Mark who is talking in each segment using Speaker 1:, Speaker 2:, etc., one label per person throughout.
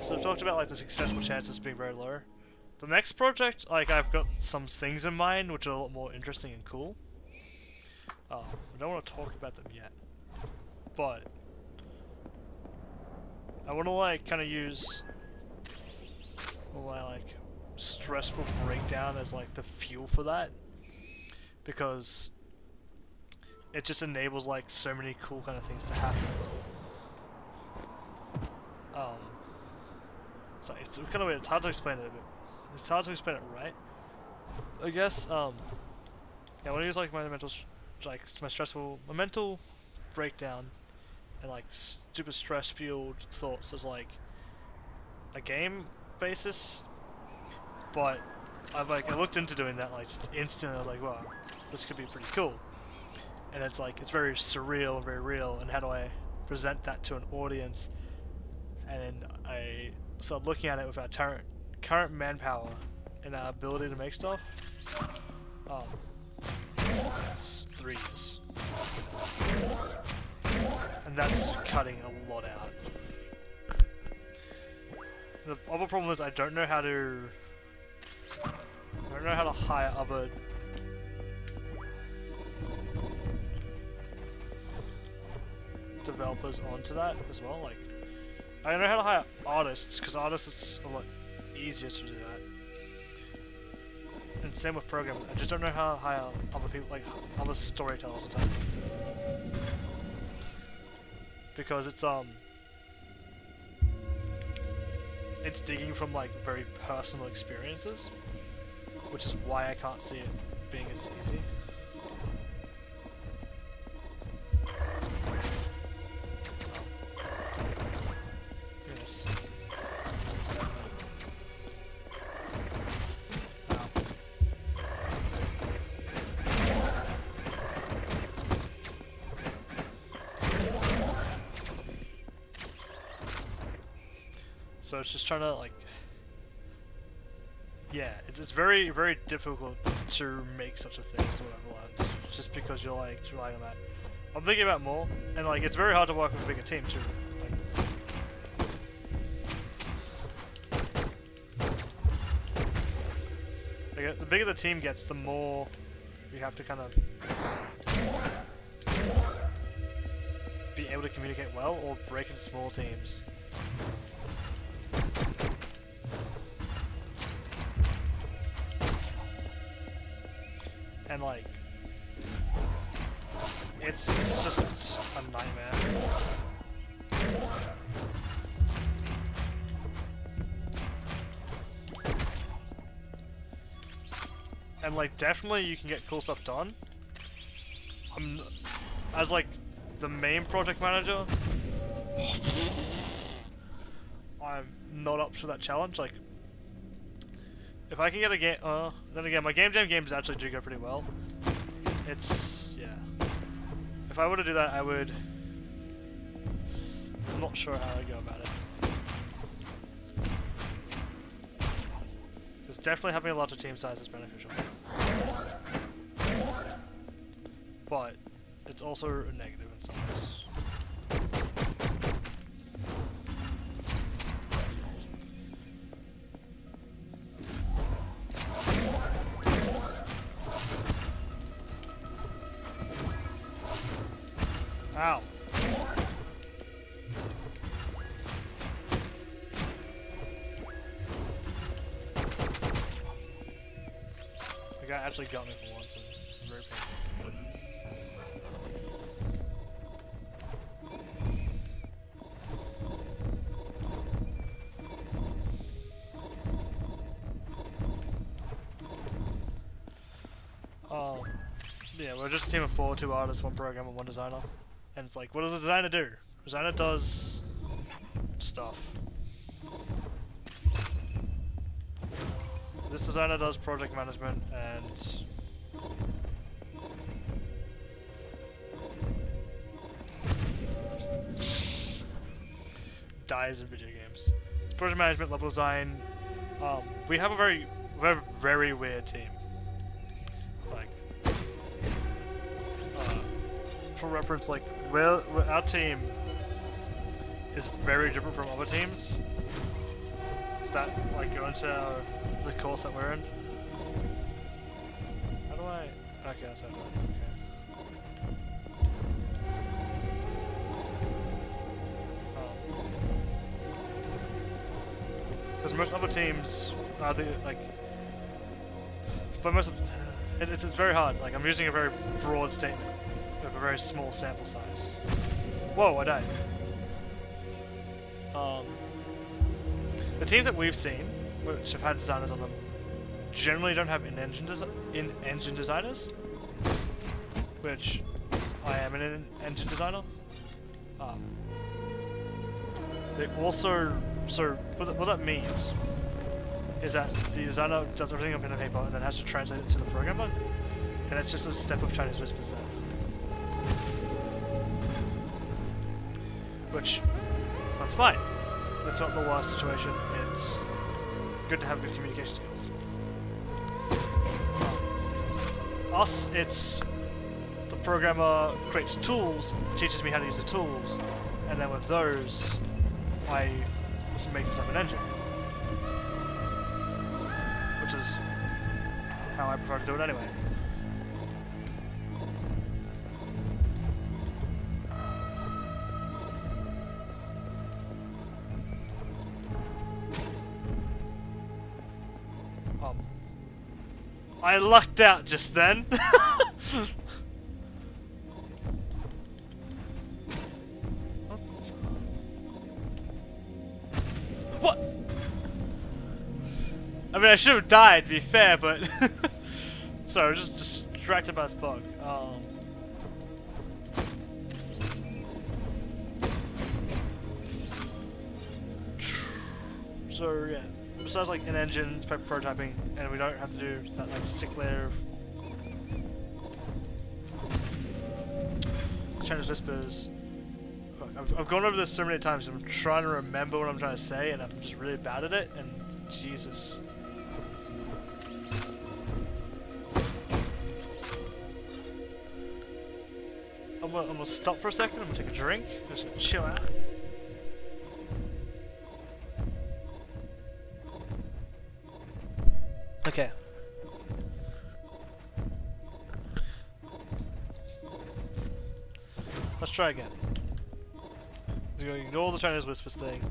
Speaker 1: So I've talked about like the successful chances being very low. The next project, like I've got some things in mind which are a lot more interesting and cool. I don't want to talk about them yet, but I want to like kind of use my like stressful breakdown as like the fuel for that, because it just enables like so many cool kind of things to happen. So it's kind of weird. It's hard to explain it a bit. It's hard to explain it right. I guess. Yeah, I want to use like my mental, my mental breakdown, and like super stress-fueled thoughts as like a game basis. But I looked into doing that like just instantly. I was like, wow, this could be pretty cool. And it's like it's very surreal and very real. And how do I present that to an audience? And then I started looking at it with our current manpower and our ability to make stuff. It's 3 years, and that's cutting a lot out. The other problem is I don't know how to hire other developers onto that as well. Like, I don't know how to hire artists, because artists it's a lot easier to do that. And same with programmers. I just don't know how to hire other people, like other storytellers and stuff. Because it's digging from like very personal experiences, which is why I can't see it being as easy. Yes. So it's just trying to like, yeah, it's very, very difficult to make such a thing is what I've learned, just because you're like relying on that. I'm thinking about more, and like it's very hard to work with a bigger team too. Like the bigger the team gets, the more you have to kind of be able to communicate well or break into small teams. And like, it's just a nightmare. And like, definitely you can get cool stuff done. As like the main project manager, I'm not up to that challenge. Like, if I can get a game, then again, my game jam games actually do go pretty well. It's, yeah. If I were to do that, I would. I'm not sure how I'd go about it. Because definitely having a larger team size is beneficial. But it's also a negative in some ways. Ow. The guy actually got me for once, and it's very painful. Yeah, we're just a team of 4, 2 artists, 1 programmer, 1 designer. And it's like, what does the designer do? The designer does stuff. This designer does project management and dies in video games. It's project management, level design. We have a very weird team. Like, for reference, like our team is very different from other teams that like go into the course that we're in. How do I? Okay, that's how I do it. Okay. Because most other teams, I think, like, but most of it's very hard. Like I'm using a very broad statement with a very small sample size. Whoa! I died. The teams that we've seen, which have had designers on them, generally don't have in-engine designers, which I am an in-engine designer. They also, so what that means is that the designer does everything on pen and paper and then has to translate it to the programmer, and it's just a step of Chinese whispers there. Which, that's fine. That's not the worst situation. It's good to have good communication skills. Us, it's the programmer creates tools, teaches me how to use the tools, and then with those, I make this up an engine. Which is how I prefer to do it anyway. I lucked out just then. What? I mean, I should have died, to be fair, but sorry, I was just distracted by this bug. So yeah. Besides like an engine prototyping, and we don't have to do that like sick layer Chinese whispers. I've gone over this so many times. I'm trying to remember what I'm trying to say, and I'm just really bad at it. And Jesus. I'm gonna stop for a second. I'm gonna take a drink. Just gonna chill out. Okay. Let's try again. I'm going to ignore the Chinese whispers thing.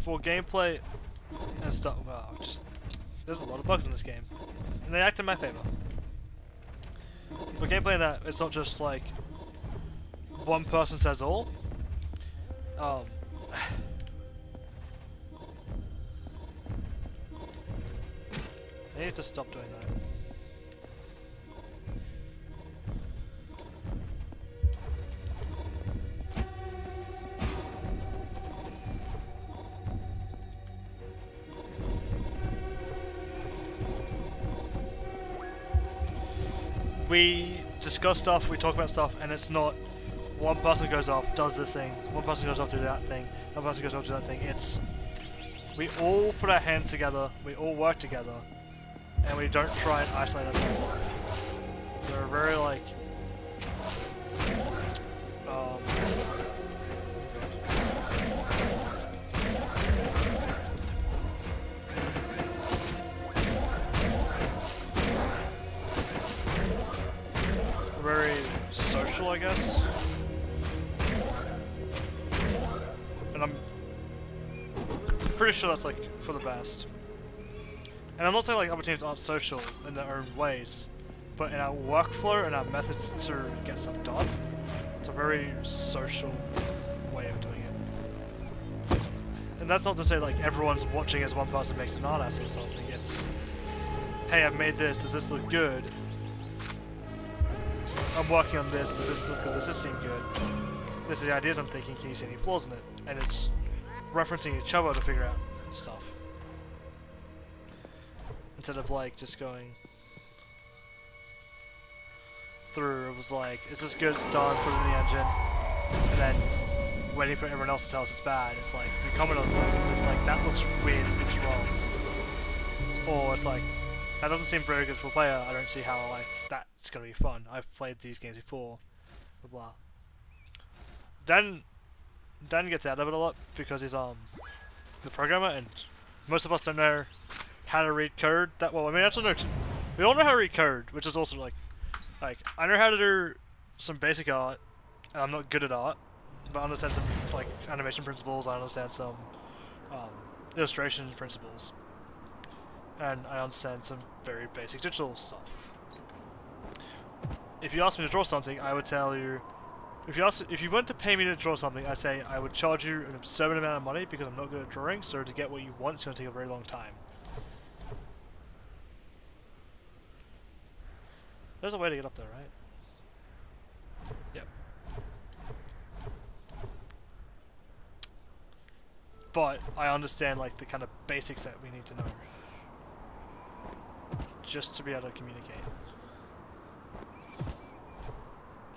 Speaker 1: For gameplay and stuff, wow, there's a lot of bugs in this game, and they act in my favor. For gameplay and that, it's not just like one person says all. I need to stop doing that. We discuss stuff, we talk about stuff, and it's not one person goes off, does this thing, one person goes off, do that thing, one person goes off, do that thing. It's we all put our hands together, we all work together, and we don't try and isolate ourselves. We're very like very social, I guess. And I'm pretty sure that's like for the best. And I'm not saying like other teams aren't social in their own ways, but in our workflow and our methods to get stuff done, it's a very social way of doing it. And that's not to say like everyone's watching as one person makes an art asset or something. It's, hey, I've made this, does this look good? I'm working on this, does this look good, does this seem good? This is the ideas I'm thinking, can you see any flaws in it? And it's referencing each other to figure out stuff. Instead of like just going through, it was like, is this good, it's done, put it in the engine, and then waiting for everyone else to tell us it's bad. It's like, we comment on something, it's like, that looks weird, it's wrong. Or it's like, that doesn't seem very good for a player, I don't see how like that's gonna be fun. I've played these games before, blah blah. Dan gets out of it a lot because he's the programmer, and most of us don't know how to read code that well. I mean, I don't know. We all know how to read code, which is also like I know how to do some basic art, and I'm not good at art, but I understand some like animation principles. I understand some illustration principles, and I understand some very basic digital stuff. If you ask me to draw something, I would tell you. If you went to pay me to draw something, I say I would charge you an absurd amount of money because I'm not good at drawing. So to get what you want, it's going to take a very long time. There's a way to get up there, right? Yep. But I understand like the kind of basics that we need to know just to be able to communicate.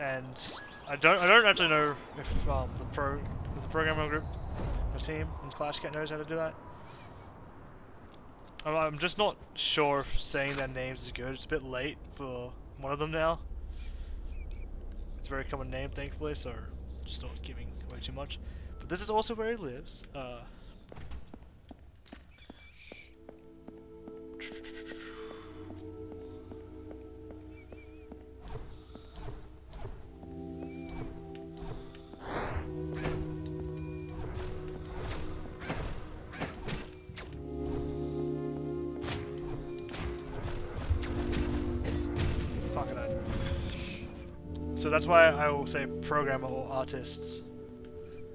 Speaker 1: And I don't actually know if the programming group, the team in ClashCat knows how to do that. I'm just not sure if saying their names is good. It's a bit late for one of them now. It's a very common name, thankfully, so just not giving away too much. But this is also where he lives. So that's why I will say programmer or artists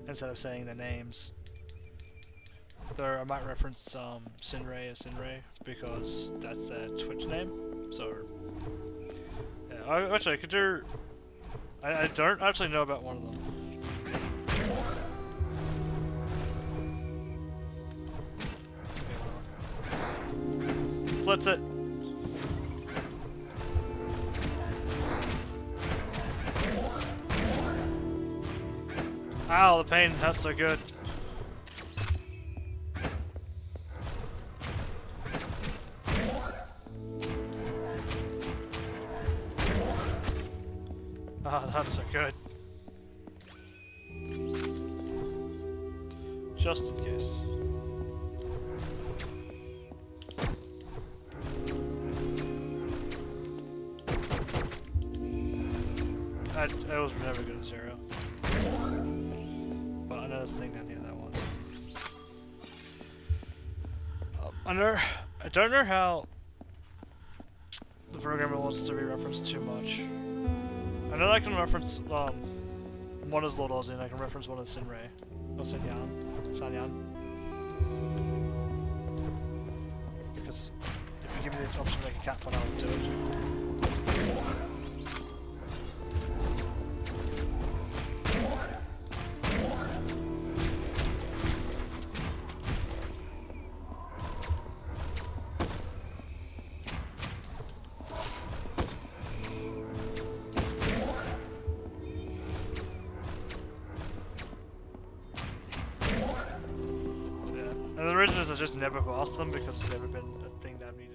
Speaker 1: instead of saying their names. Though I might reference Sinray as Sinray because that's their Twitch name. So yeah, actually, could you? I don't actually know about one of them. Let's it. Ow, the pain hurts so good. Oh, that's so good. Just in case. I was never good at zero. But I know this thing down here that once. I don't know how the programmer wants to be referenced too much. I know I can reference one is Lord Ozzy and I can reference one as Sinray. Or Sanyan. Because if you give me the option to make a cat fun, I would do it. And the reason is I just never asked them because it's never been a thing that I've needed